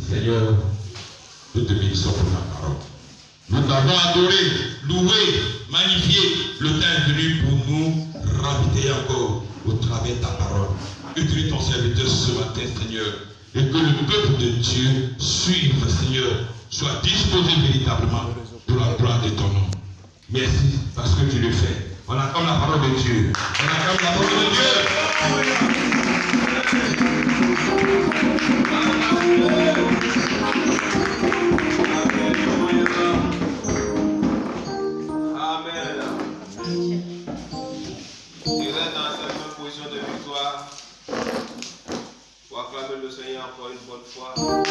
Seigneur, nous te bénissons pour ta parole. Nous t'avons adoré, loué, magnifié. Le temps est venu pour nous raviter encore au travers de ta parole. Utilise ton serviteur ce matin, Seigneur, et que le peuple de Dieu suive, Seigneur, soit disposé véritablement pour la gloire de ton nom. Merci parce que tu le fais. On acclame la parole de Dieu. On acclame la parole de Dieu. Le Seigneur encore une bonne fois. Beaucoup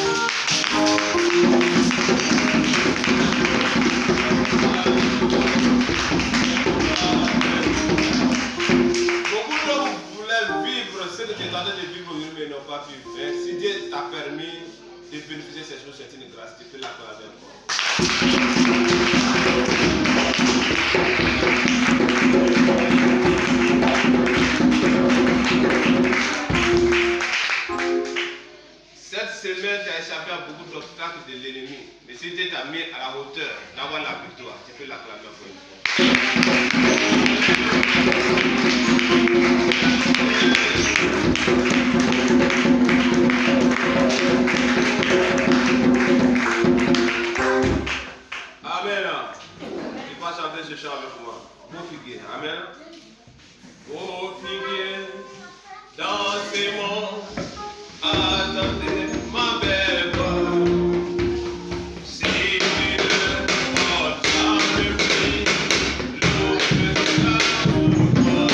d'hommes voulaient vivre ce que tu es en train de vivre aujourd'hui, mais n'ont pas pu. Mais si Dieu t'a permis de bénéficier de ces choses, c'est une grâce. Tu peux l'accorder encore. Cette semaine, tu as échappé à beaucoup d'obstacles de l'ennemi. Mais si Dieu t'a mis à la hauteur d'avoir la victoire, tu peux l'acclamer encore une fois. Amen. Tu vas chanter ce chant avec moi. Beau figuier. Amen. Beau figuier dans ces monts. Attendez ma belle voix. Si tu ne portes pas le prix, l'eau sera pour toi.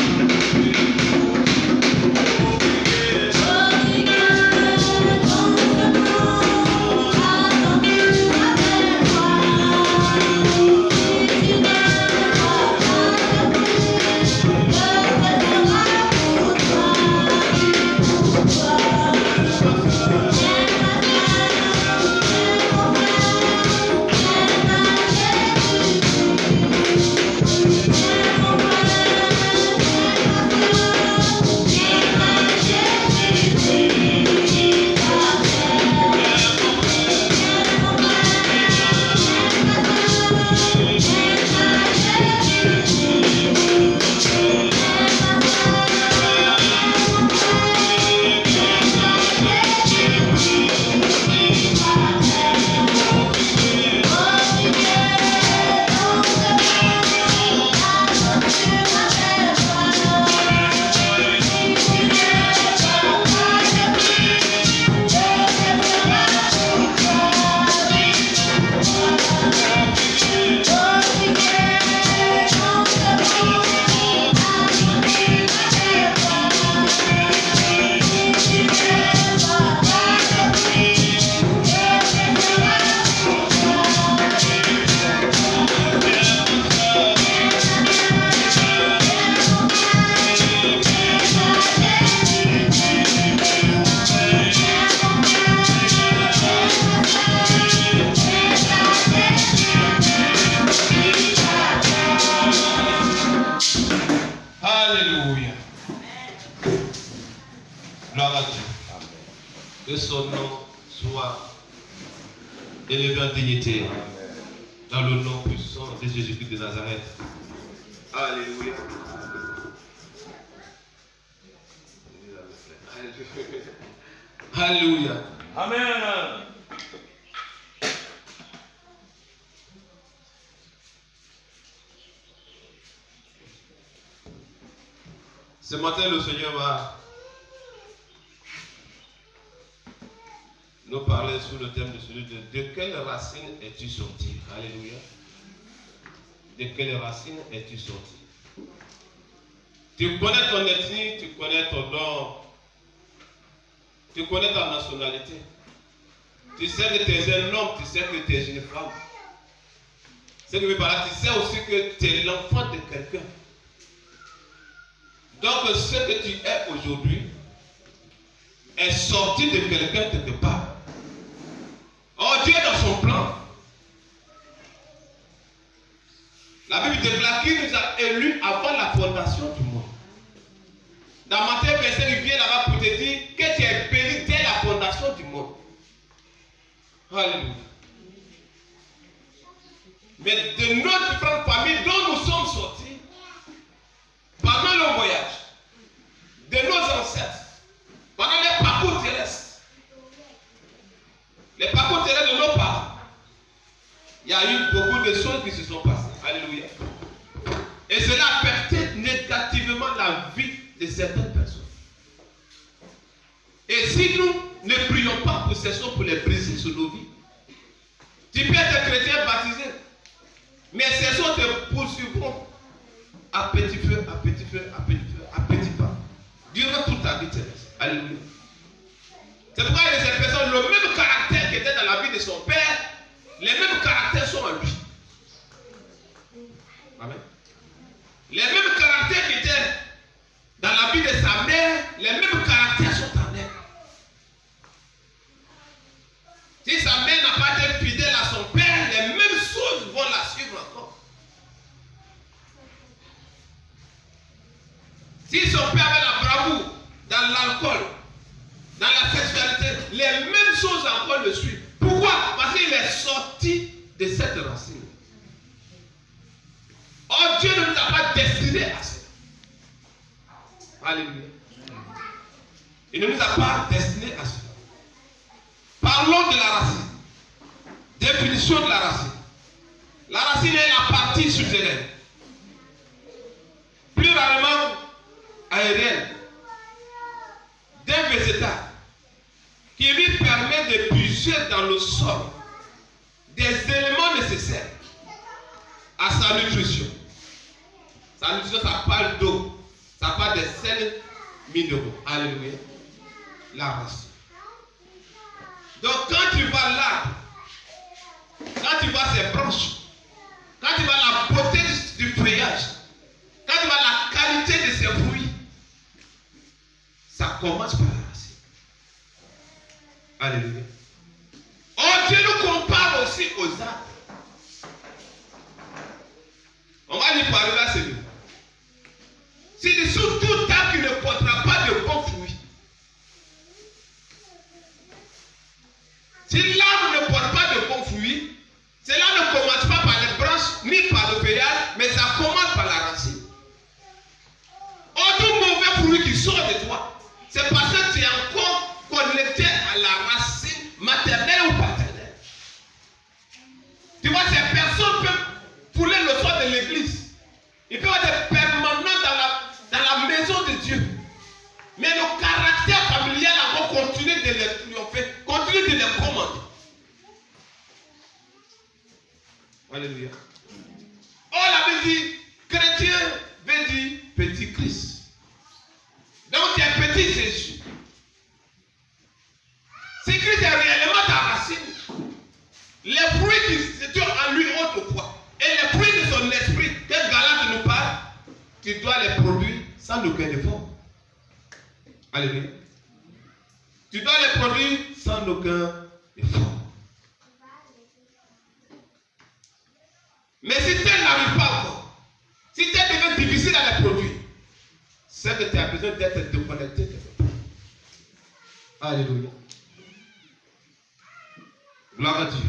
Que son nom soit élevé en dignité dans le nom puissant de Jésus-Christ de Nazareth. Alléluia. Alléluia. Amen. Ce matin, le Seigneur va nous parler sous le thème de celui de quelle racine es-tu sorti? Alléluia. De quelle racine es-tu sorti? Tu connais ton ethnie, tu connais ton nom, tu connais ta nationalité. Tu sais que tu es un homme, tu sais que tu es une femme. Ce qui veut parler, tu sais aussi que tu es l'enfant de quelqu'un. Donc ce que tu es aujourd'hui est sorti de quelqu'un quelque part. Oh, Dieu est dans son plan. La Bible déclare qu'il nous a élus avant la fondation du monde. Dans Matthieu verset, il vient là-bas pour te dire que tu es béni dès la fondation du monde. Alléluia. Mais de nos différentes familles dont nous sommes sortis pendant le voyage, de nos ancêtres, pendant les parcours terrestres, les parcours terrestres de nos parents, il y a eu beaucoup de choses qui se sont passées. Alléluia. Et cela a affecté négativement la vie de certaines personnes. Et si nous ne prions pas pour ces choses, pour les briser sur nos vies, tu peux être chrétien baptisé, mais ces choses te poursuivront à petit feu, à petit feu, à petit feu, à petit pas, durant toute ta vie terrestre. Alléluia. C'est pourquoi il y a ces personnes, le même caractère qui était dans la vie de son père, les mêmes caractères sont en lui. Amen. Les mêmes caractères qui étaient dans la vie de sa mère, les mêmes caractères sont en elle. Si sa mère n'a pas été fidèle à son père, les mêmes choses vont la suivre encore. Si son père avait la bravoure dans l'alcool, dans la sexualité, les mêmes choses encore le suivent. Pourquoi? Parce qu'il est sorti de cette racine. Oh, Dieu ne nous a pas destinés à cela. Alléluia. Il ne nous a pas destinés à cela. Parlons de la racine. Définition de la racine. La racine est la partie souterraine, plus rarement aérienne, d'un végétal qui lui permet de puiser dans le sol des éléments nécessaires à sa nutrition. Sa nutrition, ça parle d'eau, ça parle des sels minéraux. Alléluia. La racine. Donc quand tu vas là, quand tu vois ses branches, quand tu vois la beauté du feuillage, quand tu vois la qualité de ses fruits, ça commence par la racine. Alléluia. Oh, Dieu nous compare aussi aux arbres. On va lui parler là, c'est nous. C'est dessous tout arbre qui ne portera pas de bons fruits. Si l'arbre ne porte pas de bons fruits, cela ne commence pas par les branches ni par le feuillage, mais ça commence par la racine. Oh, tout mauvais fruit qui sort de toi, c'est parce que tu es encore connecté à la racine maternelle ou paternelle. Tu vois, ces personnes peuvent fouler le soir de l'église. Ils peuvent être permanents dans la maison de Dieu. Mais le caractère familial encore continue de les triompher, continue de les commander. Alléluia. Oh, la Bible dit, chrétien veut dire petit Christ. Donc tu es petit Jésus. Si Christ est réellement ta racine, les fruits qui étaient en lui autrefois et les fruits de son esprit, que Galate nous parle, tu dois les produire sans aucun effort. Alléluia. Tu dois les produire sans aucun effort. Mais si tel n'arrive pas encore, si tel devient difficile à les produire, c'est que tu as besoin d'être déconnecté. Alléluia. Gloire à Dieu.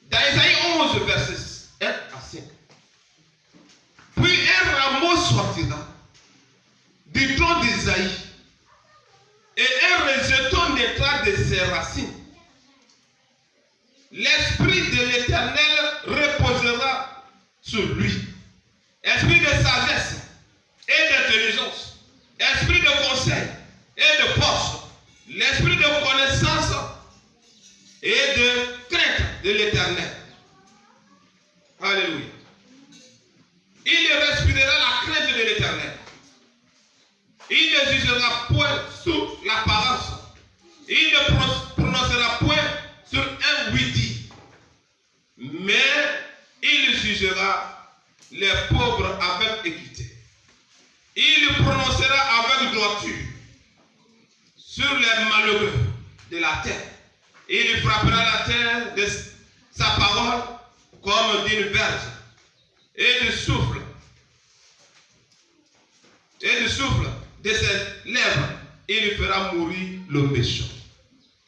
Dans Isaïe 11, verset 1 à 5. Puis un rameau sortira du tronc d'Isaïe, et un rejeton naîtra de ses racines. L'esprit de l'Éternel reposera sur lui. Esprit de sagesse et d'intelligence, esprit de conseil et de force, l'esprit de connaissance et de crainte de l'Éternel. Alléluia. Il respirera la crainte de l'Éternel. Il ne jugera point sous l'apparence. Il ne prononcera point sur un oui-dit. Mais il jugera les pauvres avec équité. Il prononcera avec droiture sur les malheureux de la terre. Il frappera la terre de sa parole comme d'une verge. Et du souffle de ses lèvres, il fera mourir le méchant.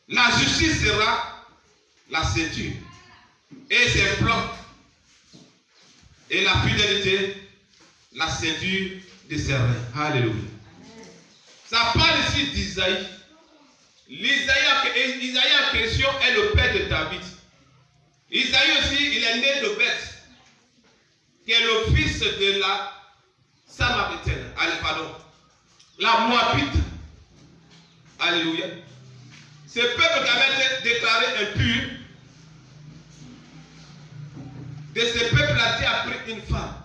La justice sera la ceinture. Et ses flancs. Et la fidélité, la ceinture de ses reins. Alléluia. Ça parle ici d'Isaïe. Isaïe en question est le père de David. Isaïe aussi, il est né de Beth, qui est le fils de la Samaritaine. Allez, pardon. La Moabite. Alléluia. Ce peuple qui avait été déclaré impur, de ce peuple-là, Dieu a pris une femme.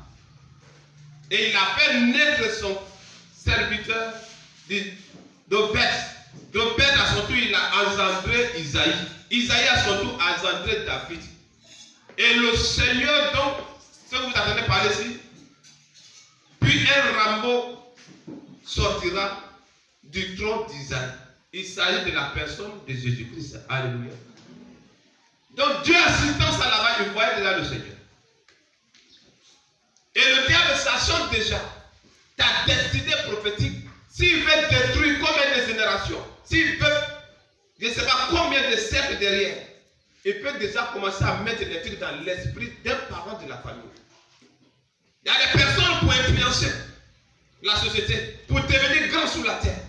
Et il a fait naître son serviteur de Beth. De Beth, à son tour, il a engendré Isaïe. Isaïe, à son tour, a engendré David. Et le Seigneur, donc, ce que vous entendez parler ici, puis un rameau sortira du trône d'Isaïe. Il s'agit de la personne de Jésus-Christ. Alléluia. Donc Dieu assistance à la main, il voyait déjà le Seigneur. Et le diable sachant déjà ta destinée prophétique, s'il veut détruire combien de générations, s'il veut, je ne sais pas combien de siècles derrière, il peut déjà commencer à mettre des trucs dans l'esprit d'un parent de la famille. Il y a des personnes pour influencer la société, pour devenir grand sur la terre,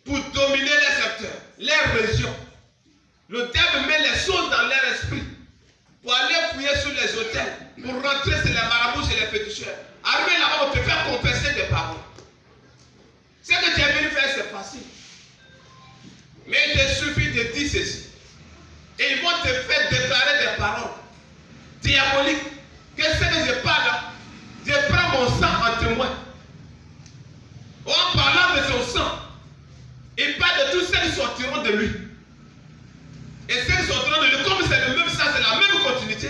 pour dominer les secteurs, les régions. Le diable met les choses dans leur esprit pour aller fouiller sur les hôtels, pour rentrer sur les marabouts et les féticheurs. Arriver là-bas, on te fait confesser des paroles. Ce que tu es venu faire, c'est facile. Mais il te suffit de dire ceci. Et ils vont te faire déclarer des paroles diaboliques. Que ce que je parle, je prends mon sang en témoin. En parlant de son sang, il parle de tous ceux qui sortiront de lui. Et ceux qui sortiront de lui, comme c'est le même sang, c'est la même continuité,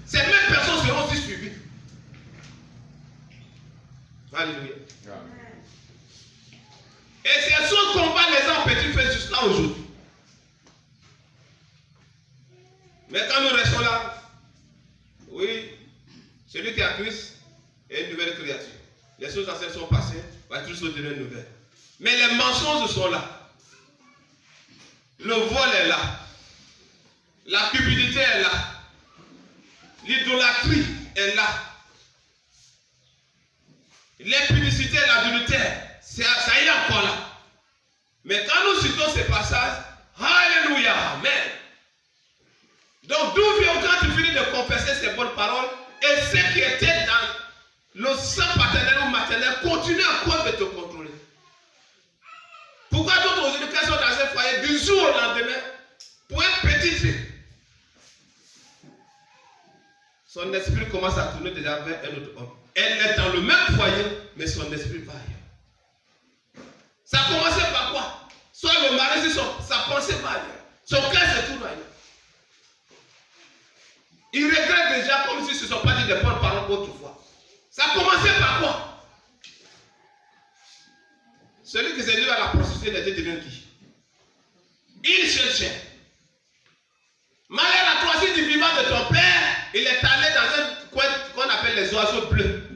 ces mêmes personnes seront aussi suivies. Alléluia. Et c'est son combat les uns en petit fait jusqu'à aujourd'hui. Mais quand nous restons là, oui, celui qui a Christ est une nouvelle créature. Les choses anciennes sont passées, va toujours se devenir nouvelles. Mais les mensonges sont là. Le vol est là. La cupidité est là. L'idolâtrie est là. L'impudicité et l'adultère, ça y est encore là. Mais quand nous citons ces passages, alléluia, amen. Donc d'où vient quand tu finis de confesser ces bonnes paroles et ce qui était dans le sang paternel ou maternel continue encore de te contrôler. Pourquoi d'autres aujourd'hui qui sont dans un foyer du jour au lendemain pour un petit truc, son esprit commence à tourner déjà vers un autre homme. Elle est dans le même foyer, mais son esprit va ailleurs. Ça a commencé par quoi? Soit le mari, sa pensée va ailleurs. Son cœur se tourne ailleurs. Il regrette déjà comme si ce ne sont pas dit de bonnes paroles autrefois. Ça a commencé par quoi? Celui qui s'est dit à la prostituée, il était devenu qui? Il cherchait. Malheur à toi, si du vivant de ton père, il est allé dans un coin qu'on appelle les oiseaux bleus.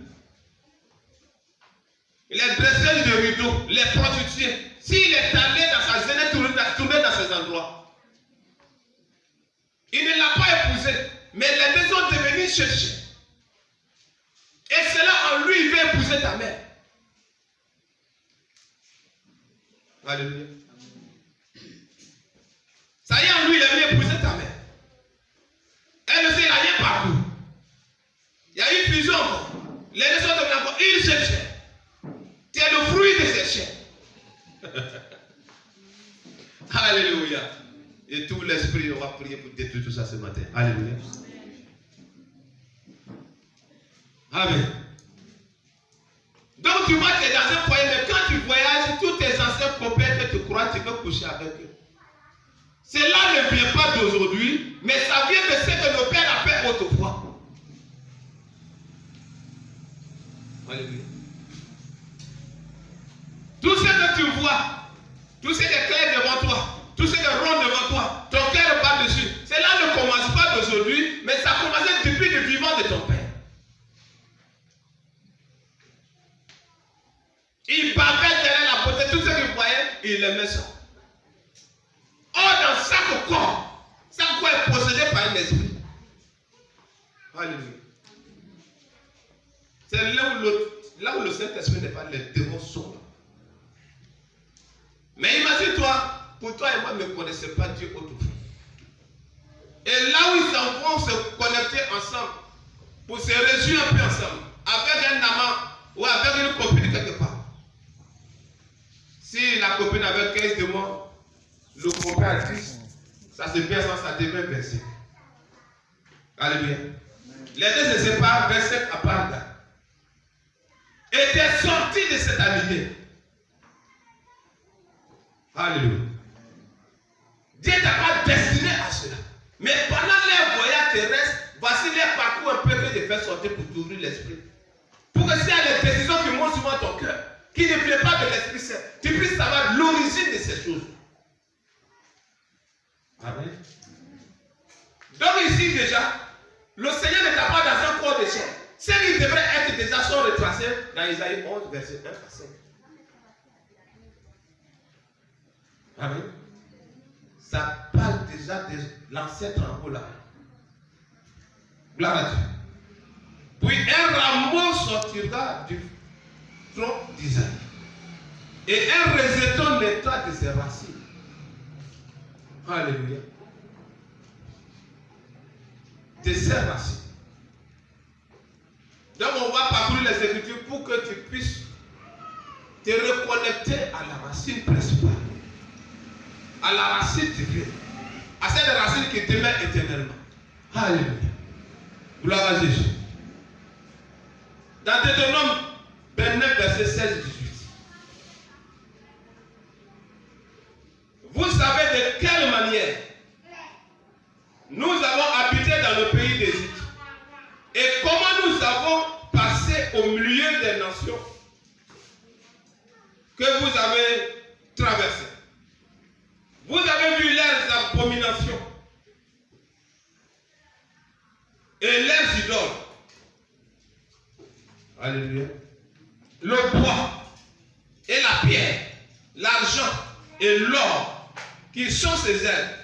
Il est dressé de rideaux, les prostituées. S'il est allé dans sa jeunesse, tourner dans ces endroits, il ne l'a pas épousé, mais les deux sont devenus chercher. Et cela en lui, il veut épouser ta mère. Alléluia. Ça y est, en lui, il est venu épouser ta mère. Elle ne sait rien parcours. Il y a une fusion encore. Les deux sont devenus encore. Il cherchait. Tu es le fruit de ses chaînes. Alléluia. Et tout l'esprit aura prié pour détruire tout ça ce matin. Alléluia. Amen. Donc tu vois, tu es dans un foyer, mais quand tu voyages, tous tes anciens copains que tu crois, tu peux coucher avec eux. Cela ne vient pas d'aujourd'hui, mais ça vient de ce que nos pères a fait autrefois. Alléluia. Tout ce que tu vois, tout ce qui est clair devant toi, tout ce qui est rond devant toi, ton cœur part dessus. Cela ne commence pas d'aujourd'hui, mais ça a commencé depuis le vivant de ton père. Il bavait derrière la beauté, tout ce qu'il voyait, il aimait ça. Or, dans chaque corps est possédé l'esprit. Alléluia. C'est là où le Saint-Esprit n'est pas, les démons sont là. Mais imagine-toi, pour toi et moi, ne connaissez pas Dieu autrefois. Et là où ils s'en vont se connecter ensemble, pour se réjouir un peu ensemble, avec un amant ou avec une copine quelque part. Si la copine avait 15 démons, le copain a 10, ça se perd sans ça devient 25. Alléluia. Les deux se séparent, 25 à part là. Et tu es sorti de cette amitié. Alléluia. Dieu t'a pas destiné à cela. Mais pendant les voyages terrestres, voici les parcours un peu que je fais sortir pour t'ouvrir l'esprit. Pour que s'il y a des décisions qui montent souvent ton cœur, qui ne plaît pas de l'Esprit Saint, tu puisses savoir l'origine de ces choses. Amen. Donc ici déjà, le Seigneur ne t'a pas dans un corps de chair. Ce qui devrait être déjà sont retracés dans Isaïe 11, verset 1 à 5. Amen. Ça parle déjà de l'ancêtre en haut là. Gloire à Dieu. Puis un rameau sortira du tronc d'Isaïe. Et un rejeton naîtra de ses racines. Alléluia. De ses racines. Donc on va parcourir les Écritures pour que tu puisses te reconnecter à la racine principale. À la racine divine. À cette racine qui demeure éternellement. Alléluia. Gloire à Jésus. Dans Deutéronome 29, verset 16-18. Vous savez de quelle manière nous avons habité dans le pays d'Égypte et comment nous avons passé au milieu des nations que vous avez traversées. Vous avez vu leurs abominations et leurs idoles. Alléluia. Le bois et la pierre, l'argent et l'or qui sont ces ailes.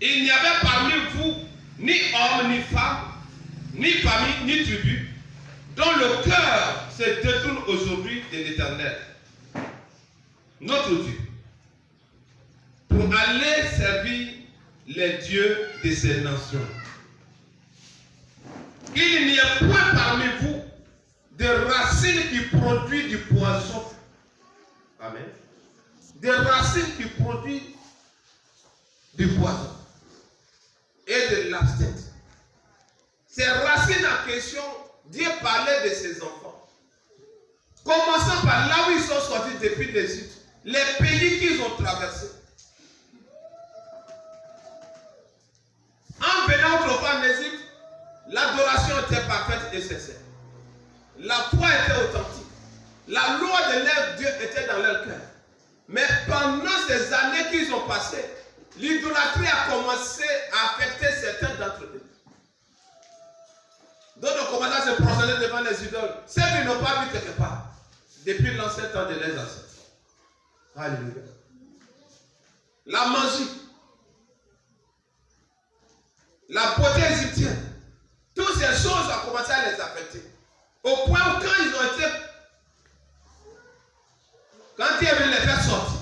Il n'y avait parmi vous ni homme, ni femme, ni famille, ni tribu, dont le cœur se détourne aujourd'hui de l'Éternel, notre Dieu, pour aller servir les dieux de ces nations. Il n'y a point parmi vous de racines qui produisent du poison. Amen. Des racines qui produisent du poison et de l'absinthe. Ces racines en question, Dieu parlait de ses enfants. Commençant par là où ils sont sortis depuis l'Égypte, les pays qu'ils ont traversés. En venant autrefois en Égypte, l'adoration était parfaite et sincère. La foi était authentique. La loi de leur Dieu était dans leur cœur. Mais pendant ces années qu'ils ont passées, l'idolâtrie a commencé à affecter certains d'entre eux. D'autres ont commencé à se prosterner devant les idoles. Ceux qui n'ont pas vu quelque part, depuis l'ancien temps de leurs ancêtres. Alléluia. La magie, la beauté égyptienne, toutes ces choses ont commencé à les affecter. Au point où quand ils ont été, quand ils avaient les faire sortir,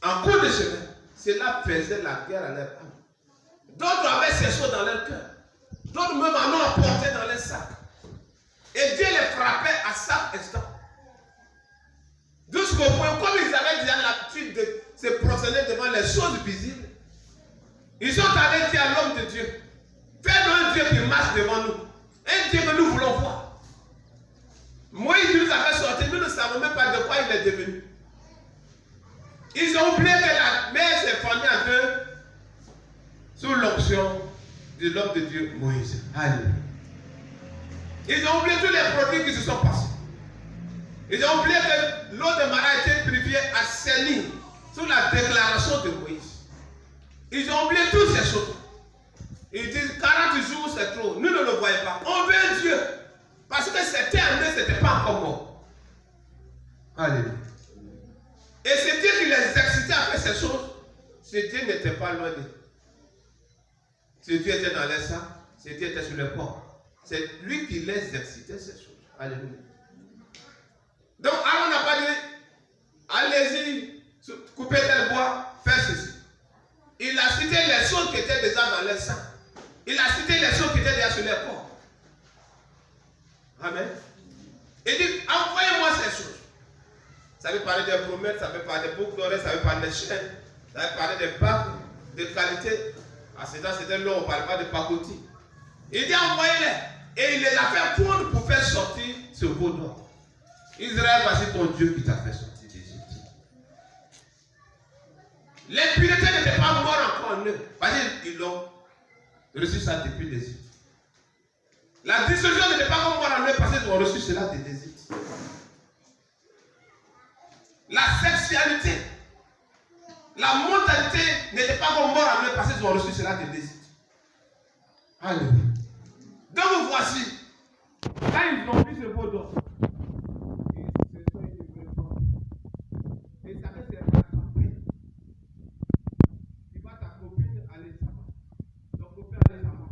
en cours de chemin, cela faisait la guerre à leur âme. D'autres avaient ces choses dans leur cœur. D'autres même en ont apporté dans les sacs. Et Dieu les frappait à chaque instant. Jusqu'au point, comme ils avaient déjà l'habitude de se prosterner devant les choses visibles, ils sont allés dire à l'homme de Dieu, fais-nous un Dieu qui marche devant nous. Un Dieu que nous voulons voir. Moïse nous a fait sortir, nous ne savons même pas de quoi il est devenu. Ils ont oublié que la mer s'est fendue en deux sous l'onction de l'homme de Dieu, Moïse. Alléluia. Ils ont oublié tous les produits qui se sont passés. Ils ont oublié que l'eau de Mara a été purifiée à Séni sous la déclaration de Moïse. Ils ont oublié toutes ces choses. Ils disent 40 jours c'est trop. Nous ne le voyons pas. On veut un Dieu. Parce que c'était en eux, ce n'était pas encore mort. Alléluia. Et c'est Dieu qui les excitait à faire ces choses. Ce Dieu n'était pas loin d'eux. Ce Dieu était dans les sangs, ce Dieu était sur le corps. C'est lui qui les excitait ces choses. Alléluia. Donc Aaron n'a pas dit, allez-y, coupez tel bois, faites ceci. Il a cité les choses qui étaient déjà dans les sangs. Il a cité les choses qui étaient déjà sur les corps. Amen. Il dit, envoyez-moi ces choses. Ça veut parler des promesses, ça veut parler des boucles d'oreilles, ça veut parler des chaînes, ça veut parler des bagues de qualité. À ce temps, c'était long, on ne parlait pas de pacotille. Il dit, envoyez-les. Et il les a fait fondre pour faire sortir ce veau d'or. Israël, voici ton Dieu qui t'a fait sortir d'Égypte. L'impunité n'était pas morte encore en eux. Parce qu'ils l'ont reçu ça depuis l'Égypte. La dissolution n'était pas morte en eux parce qu'ils ont reçu cela de l'Égypte. La sexualité, la mentalité n'était pas morte en eux parce qu'ils ont reçu cela de l'Égypte. Alléluia. Donc voici, quand ils ont vu ce veau d'or, et ça fait c'est après. Tu vois ta copine aller là-bas. Ton copain aller là-bas.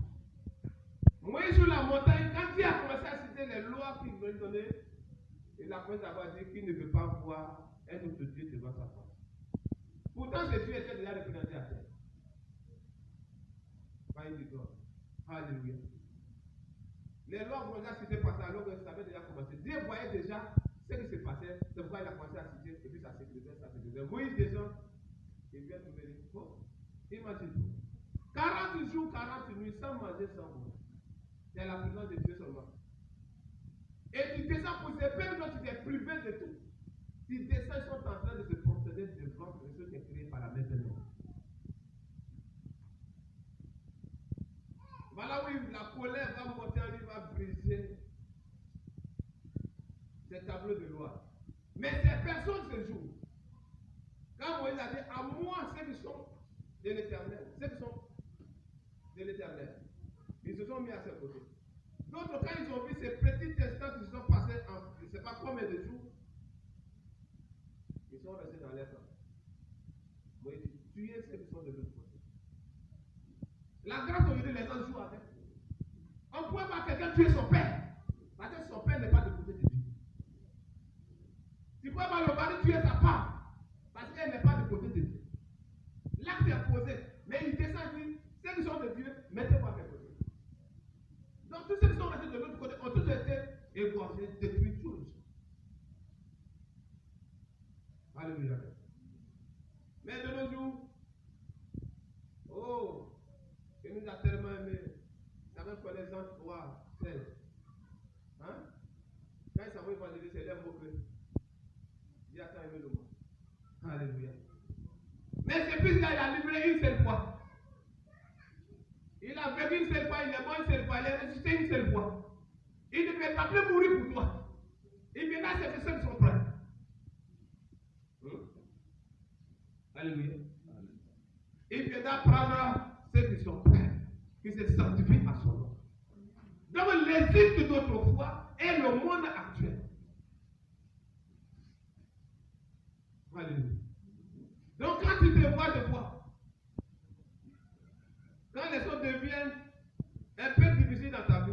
Moïse sur la montagne, quand il a commencé à citer les lois qu'il veut donner, il a commencé à dire qu'il ne veut pas voir un autre Dieu devant sa face. Pourtant, ce Dieu était déjà représenté à terre. Pas une God. Alléluia. Les lois vont déjà citer par ça alors que ça avait déjà commencé. Dieu voyait déjà ce qui se passait. C'est pourquoi il a commencé à citer. Et puis ça s'écrivait. Moïse descend. Il vient trouver les bon. Imagine. 40 jours, 40 nuits sans manger, sans boire. C'est la présence de Dieu seulement. Et tu descends pour ces peuples dont tu t'es privé de tout. Tu descends, ils sont en train de se prosterner devant ce qui est créé par la main de l'homme. Voilà où la colère va monter en lui, va briser ces tableaux de loi. Mais ces personnes ce jour, quand Moïse a dit à moi ceux qui sont de l'éternel, ceux qui sont de l'éternel, ils se sont mis à ses côtés. D'autres, quand ils ont vu ces petits instants qui se sont passés en je ne sais pas combien de jours, ils sont restés dans leur temps. Moïse dit tuez ceux qui sont de l'autre côté. La grâce aujourd'hui, les gens jouent avec. On ne pourrait pas quelqu'un tuer son père. Parce que son père n'est pas de côté de Dieu. Tu ne pourrais pas le mari tuer sa femme. Parce qu'elle n'est pas de côté de Dieu. L'acte est posé. Mais il descend et dit ceux qui sont de Dieu, mettez-moi de côté. Donc tous ceux qui sont restés de l'autre côté ont tous été égorgés, détruits tous. Alléluia. Mais de nos jours, oh, il nous a tellement aimé. Ça même pour les gens 3, 16. Hein? Quand ils savent évangéliser, c'est leur mot-clé. Dis attends, aimé le moi. Alléluia. Mais ce fils-là, il a livré une seule fois. Il a vécu une seule fois, il est mort une seule fois, il est ressuscité une seule fois. Il ne peut pas plus mourir pour toi. Il viendra chercher ceux qui sont prêts. Alléluia. Il viendra prendre ceux qui sont prêts, qui se sanctifient à son nom. Donc l'Égypte d'autrefois est le monde actuel. Alléluia. Donc quand tu te vois de fois, quand les choses deviennent un peu difficiles dans ta vie,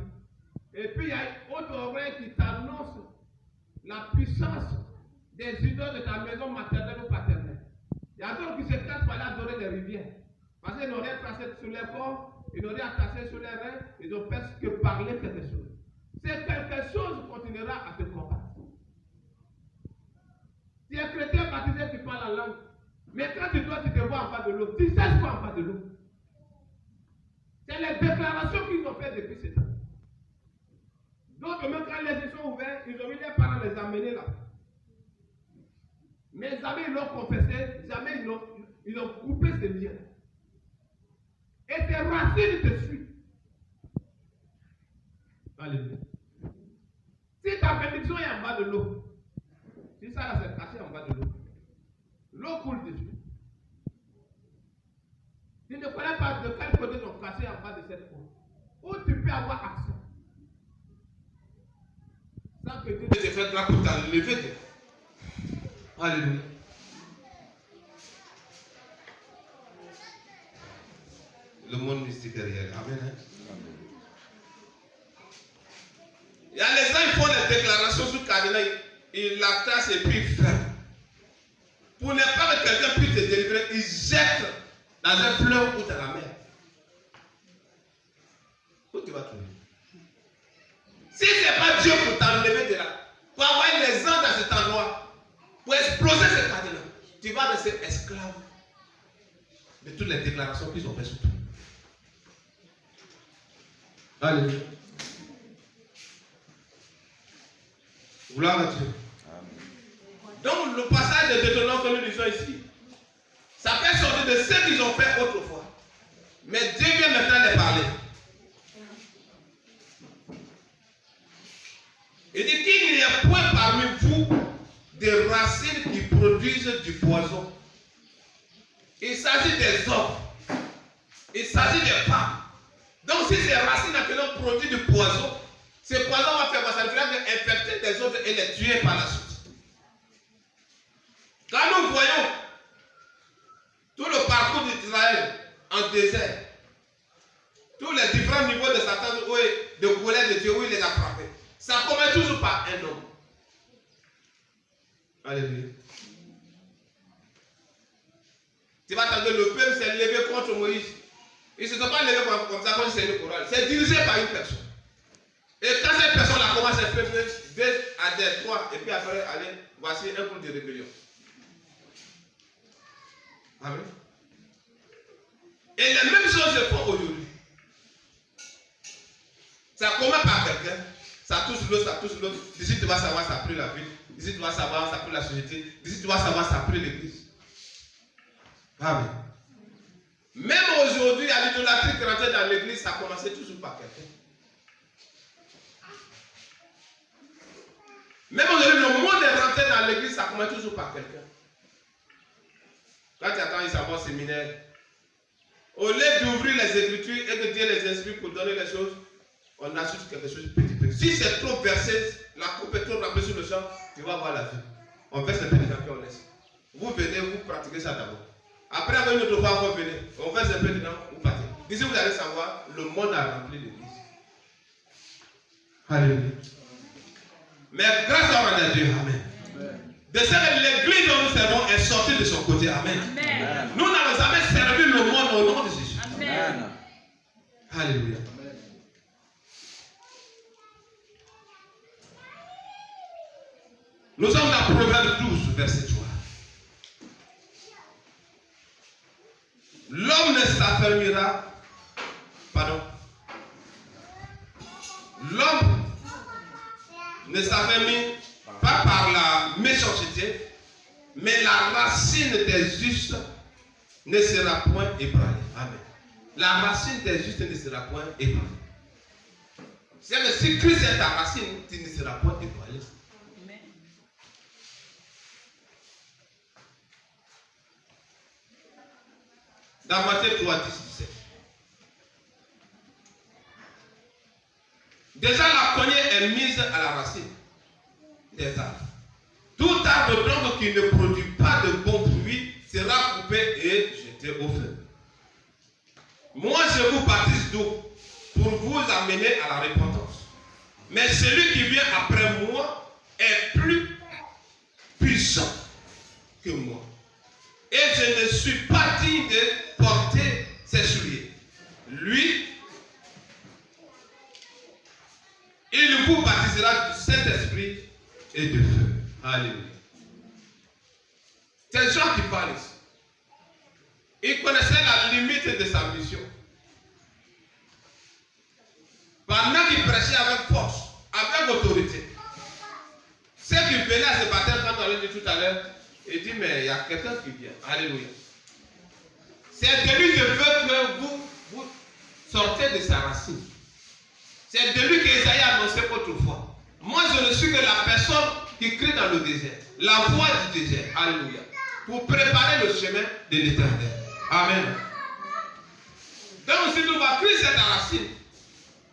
et puis il y a une autre oreille qui t'annonce la puissance des idoles de ta maison maternelle ou paternelle. Il y a d'autres qui se cachent pour aller adorer les rivières. Parce qu'ils n'ont rien tracé sur les corps, ils n'ont rien tracé sur les reins, ils ont presque parlé quelque chose. C'est quelque chose qui continuera à te combattre. Tu es chrétien baptisé, tu parles la langue. Mais quand tu te vois en bas de l'eau, tu sais quoi en bas de l'eau? C'est les déclarations qu'ils ont faites depuis ce temps. D'autres, même quand les yeux sont ouverts, ils ont mis les parents les amener là. Mais jamais ils l'ont confessé, jamais ils ont coupé ces liens. Et tes racines te suivent. Alléluia. Si ta bénédiction est en bas de l'eau, si ça là c'est caché en bas de l'eau, l'eau coule dessus. Tu ne connais pas de quel côté sont cachés en bas de cette eau. Où tu peux avoir accès. Sans que Dieu te fasse là pour t'enlever. Alléluia. le monde mystique est réel. Amen. Hein? Il y a les gens qui font des déclarations sur Cadenas, ils la tassent et puis ils ferment. Pour ne pas que quelqu'un puisse te délivrer, ils jettent dans un fleuve ou dans la mer. Où tu vas trouver? Si ce n'est pas Dieu pour t'enlever de là, pour avoir les gens dans cet endroit, pour exploser ce cadenas, tu vas rester esclave de toutes les déclarations qu'ils ont faites sur toi. Alléluia. Gloire à Dieu. Donc le passage de Deutéronome que nous lisons ici, ça fait sortir de ce qu'ils ont fait autrefois. Mais Dieu vient maintenant les parler. Il dit qu'il n'y a point parmi vous des racines qui produisent du poison. Il s'agit des hommes. Il s'agit des femmes. Donc si ces racines maintenant produisent du poison, ce poison va faire quoi? Ça va infecter des autres et les tuer par la suite. Quand nous voyons tout le parcours d'Israël en désert, tous les différents niveaux de Satan, de colère de Dieu, où il les a frappés, ça commence toujours par un homme. Alléluia. Tu vas attendre, le peuple s'est levé contre Moïse. Ils ne se sont pas levés comme ça, comme si c'était une chorale. C'est dirigé par une personne. Et quand cette personne a commencé à faire 2 à 3, et puis après, allez, voici un coup de rébellion. Amen. Et les mêmes choses se font aujourd'hui. Ça commence par quelqu'un, ça touche l'autre, ça touche l'autre. D'ici tu vas savoir, ça a pris la ville. D'ici tu vas savoir, ça a pris la société. D'ici tu vas savoir, ça a pris l'église. Amen. Même aujourd'hui, à l'idolâtrie qui rentrait dans l'église, ça commençait toujours par quelqu'un. Même aujourd'hui, le monde est rentré dans l'église, ça commence toujours par quelqu'un. Quand tu attends, il s'en va au séminaire. Au lieu d'ouvrir les Écritures et de Dieu les inspire pour donner les choses, on ajoute quelque chose de petit. Si c'est trop versé, la coupe est trop remplie sur le champ, tu vas voir la vie. On verse un peu dedans puis on laisse. Vous venez, vous pratiquez ça d'abord. Après, une autre fois, vous venez. On verse un peu dedans, vous partez. D'ici, vous allez savoir, le monde a rempli l'église. Alléluia. Mais grâce à Dieu, amen. De ce que l'église dont nous servons est sortie de son côté. Amen. Amen. Nous n'avons jamais servi le monde au nom de Jésus. Amen. Alléluia. Amen. Nous sommes dans Proverbe 12, verset 3. L'homme ne s'affermira. Pardon. L'homme ne s'affermit pas par la méchanceté, mais la racine des justes ne sera point ébranlée. Amen. La racine des justes ne sera point ébranlée. C'est-à-dire que si Christ est ta racine, tu ne seras point ébranlé. Amen. Dans Matthieu 3, 10, 17. Déjà la cognée est mise à la racine des arbres. Tout arbre donc qui ne produit pas de bons fruits sera coupé et jeté au feu. Moi je vous baptise d'eau pour vous amener à la repentance. Mais celui qui vient après moi est plus puissant que moi. Et je ne suis pas digne de porter ses souliers. Lui, il vous baptisera du Saint-Esprit et de feu. Alléluia. C'est Jean qui parle ici. Il connaissait la limite de sa mission. Pendant qu'il prêchait avec force, avec autorité, ceux qui venaient à ce baptême, quand on l'a dit tout à l'heure, il dit, mais il y a quelqu'un qui vient. Alléluia. C'est de lui que je veux que vous sortez de sa racine. C'est de lui qu'Ésaïe a annoncé autrefois. Moi, je ne suis que la personne qui crie dans le désert. La voix du désert. Alléluia. Pour préparer le chemin de l'éternel. Amen. Donc, si nous voyons Christ est la racine,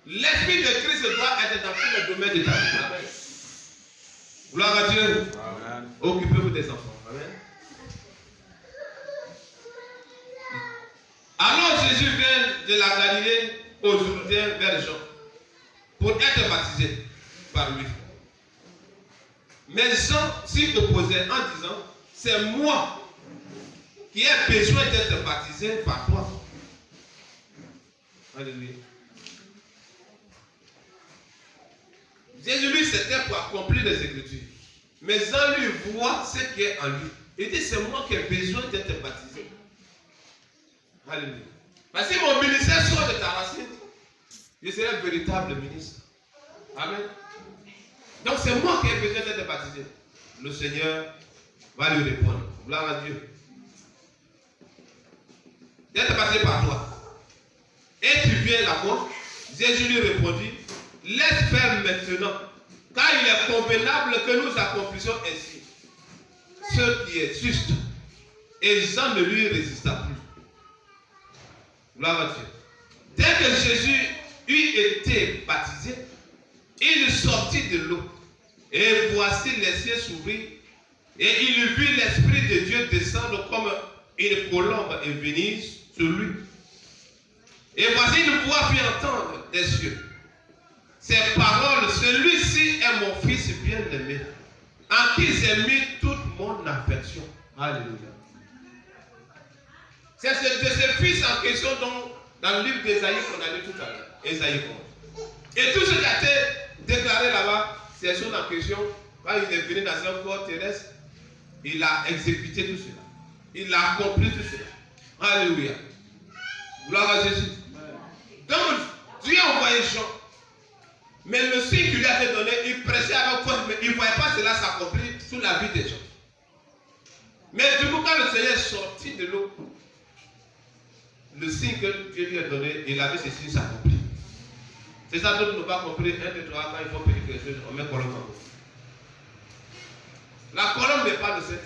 l'esprit de Christ doit être dans tous les domaines de ta vie. Amen. Gloire à Dieu. Amen. Occupez-vous des enfants. Amen. Alors Jésus vient de la Galilée au Jourdain vers Jean pour être baptisé par lui. Mais Jean s'y opposait en disant, c'est moi qui ai besoin d'être baptisé par toi. Alléluia. Jésus lui c'était pour accomplir les Écritures. Mais Jean lui voit ce qui est en lui. Il dit, c'est moi qui ai besoin d'être baptisé. Alléluia. Parce que si mon ministère sort de ta racine, je serai un véritable ministre. Amen. Donc c'est moi qui ai besoin d'être baptisé. Le Seigneur va lui répondre. Gloire à Dieu. D'être baptisé par toi. Et tu viens là-bas. Jésus lui répondit, laisse faire maintenant, car il est convenable que nous accomplissions ainsi ce qui est juste. Et Jean ne lui résista plus. Gloire à Dieu. Dès que Jésus eut été baptisé, il sortit de l'eau. Et voici les cieux s'ouvrir. Et il vit l'Esprit de Dieu descendre comme une colombe et venir sur lui. Et voici une voix fit entendre des cieux. Ces paroles, celui-ci est mon fils bien-aimé, en qui j'ai mis toute mon affection. Alléluia. C'est de ce fils en question dans le livre d'Ésaïe qu'on a lu tout à l'heure. Ésaïe 11. Et tout ce qui a été déclaré là-bas, c'est son en question. Quand il est venu dans un corps terrestre, il a exécuté tout cela. Il a accompli tout cela. Alléluia. Gloire à Jésus. Donc, Dieu a envoyé Jean. Mais le signe qu'il lui a été donné, il prêchait avec force, mais il ne voyait pas cela s'accomplir sous la vie des gens. Mais du coup, quand le Seigneur est sorti de l'eau, le signe que Dieu lui a donné, il avait ce signe s'accomplir. C'est ça que nous n'avons pas compris. 1, 2, 3, quand il faut périr quelque chose, on met colombe en haut. La colombe n'est pas de cette